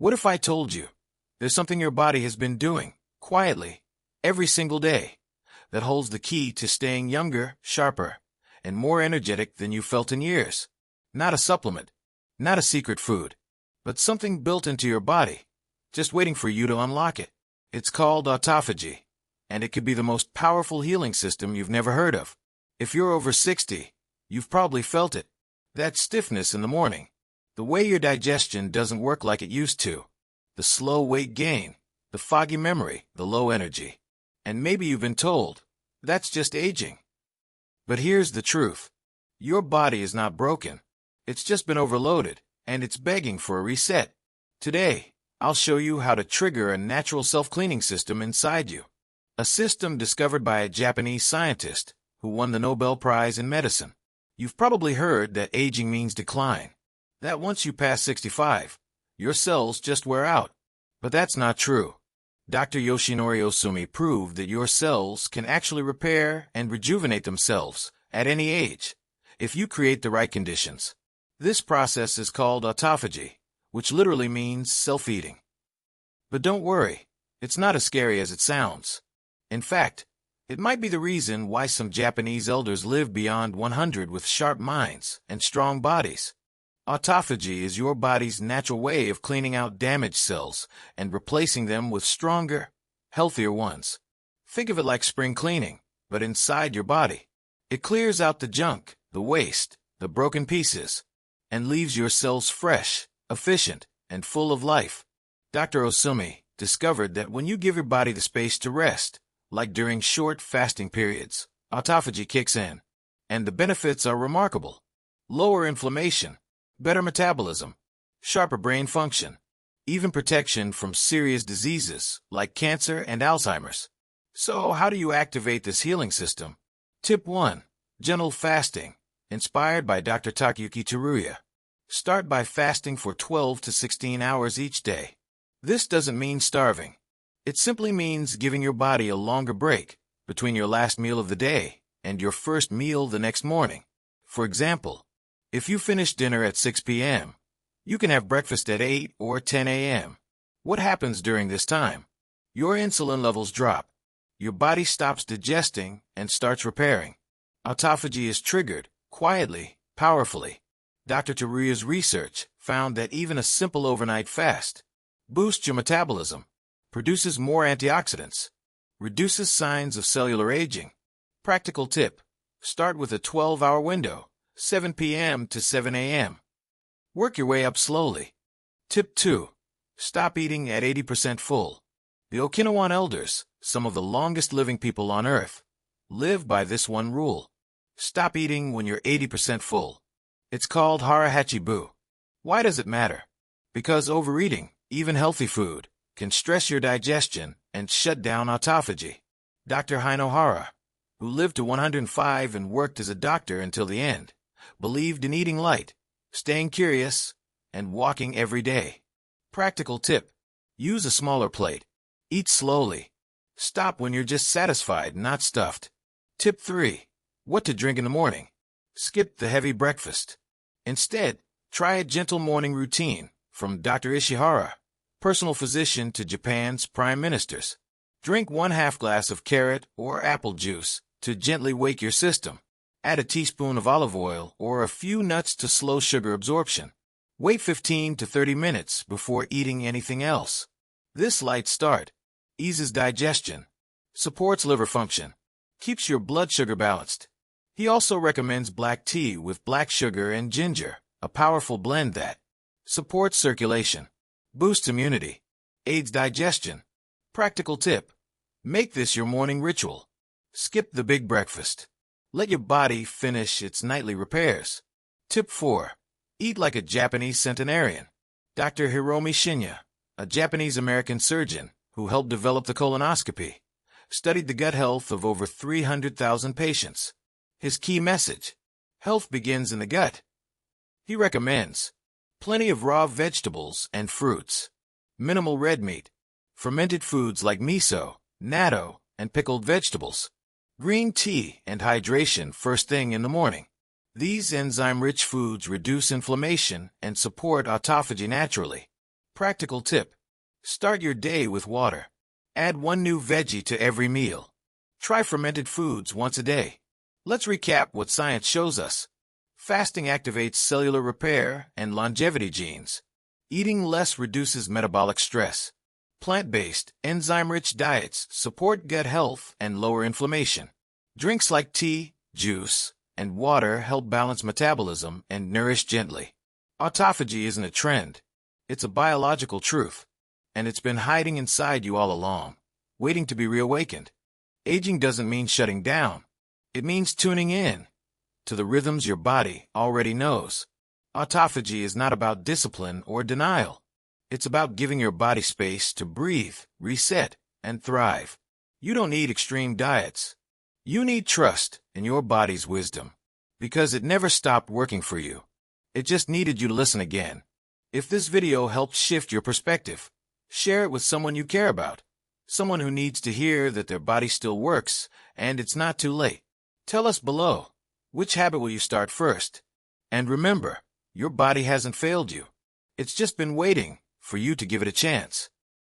What if I told you there's something your body has been doing, quietly, every single day, that holds the key to staying younger, sharper, and more energetic than you felt in years? Not a supplement, not a secret food, but something built into your body, just waiting for you to unlock it. It's called autophagy, and it could be the most powerful healing system you've never heard of. If you're over 60, you've probably felt it. That stiffness in the morning, the way your digestion doesn't work like it used to, the slow weight gain, the foggy memory, the low energy. And maybe you've been told, that's just aging. But here's the truth. Your body is not broken. It's just been overloaded, and it's begging for a reset. Today, I'll show you how to trigger a natural self-cleaning system inside you. A system discovered by a Japanese scientist who won the Nobel Prize in medicine. You've probably heard that aging means decline, that once you pass 65, your cells just wear out. But that's not true. Dr. Yoshinori Osumi proved that your cells can actually repair and rejuvenate themselves at any age, if you create the right conditions. This process is called autophagy, which literally means self-eating. But don't worry, it's not as scary as it sounds. In fact, it might be the reason why some Japanese elders live beyond 100 with sharp minds and strong bodies. Autophagy is your body's natural way of cleaning out damaged cells and replacing them with stronger, healthier ones. Think of it like spring cleaning, but inside your body. It clears out the junk, the waste, the broken pieces, and leaves your cells fresh, efficient, and full of life. Dr. Osumi discovered that when you give your body the space to rest, like during short fasting periods, autophagy kicks in, and the benefits are remarkable. Lower inflammation, better metabolism, sharper brain function, even protection from serious diseases like cancer and Alzheimer's. So how do you activate this healing system? Tip 1. Gentle fasting, inspired by Dr. Takayuki Teruya. Start by fasting for 12 to 16 hours each day. This doesn't mean starving. It simply means giving your body a longer break between your last meal of the day and your first meal the next morning. For example, if you finish dinner at 6 p.m., you can have breakfast at 8 or 10 a.m. What happens during this time? Your insulin levels drop. Your body stops digesting and starts repairing. Autophagy is triggered quietly, powerfully. Dr. Teruya's research found that even a simple overnight fast boosts your metabolism, produces more antioxidants, reduces signs of cellular aging. Practical tip: start with a 12-hour window, 7 p.m. to 7 a.m. Work your way up slowly. Tip 2. Stop eating at 80% full. The Okinawan elders, some of the longest living people on Earth, live by this one rule. Stop eating when you're 80% full. It's called hara-hachi-bu. Why does it matter? Because overeating, even healthy food, can stress your digestion and shut down autophagy. Dr. Haino Hara, who lived to 105 and worked as a doctor until the end, believed in eating light, staying curious, and walking every day. Practical tip: use a smaller plate. Eat slowly. Stop when you're just satisfied, not stuffed. Tip 3. What to drink in the morning. Skip the heavy breakfast. Instead, try a gentle morning routine from Dr. Ishihara, personal physician to Japan's prime ministers. Drink 1/2 glass of carrot or apple juice to gently wake your system. Add a teaspoon of olive oil or a few nuts to slow sugar absorption. Wait 15 to 30 minutes before eating anything else. This light start eases digestion, supports liver function, keeps your blood sugar balanced. He also recommends black tea with black sugar and ginger, a powerful blend that supports circulation, boosts immunity, aids digestion. Practical tip: make this your morning ritual. Skip the big breakfast. Let your body finish its nightly repairs. Tip 4. Eat like a Japanese centenarian. Dr. Hiromi Shinya, a Japanese-American surgeon who helped develop the colonoscopy, studied the gut health of over 300,000 patients. His key message: health begins in the gut. He recommends plenty of raw vegetables and fruits, minimal red meat, fermented foods like miso, natto, and pickled vegetables, green tea, and hydration first thing in the morning. These enzyme-rich foods reduce inflammation and support autophagy naturally. Practical tip. Start your day with water. Add one new veggie to every meal. Try fermented foods once a day. Let's recap what science shows us. Fasting activates cellular repair and longevity genes. Eating less reduces metabolic stress. Plant-based, enzyme-rich diets support gut health and lower inflammation. Drinks like tea, juice, and water help balance metabolism and nourish gently. Autophagy isn't a trend. It's a biological truth. And it's been hiding inside you all along, waiting to be reawakened. Aging doesn't mean shutting down. It means tuning in to the rhythms your body already knows. Autophagy is not about discipline or denial. It's about giving your body space to breathe, reset, and thrive. You don't need extreme diets. You need trust in your body's wisdom, because it never stopped working for you. It just needed you to listen again. If this video helped shift your perspective, share it with someone you care about, someone who needs to hear that their body still works and it's not too late. Tell us below, which habit will you start first? And remember, your body hasn't failed you. It's just been waiting for you to give it a chance.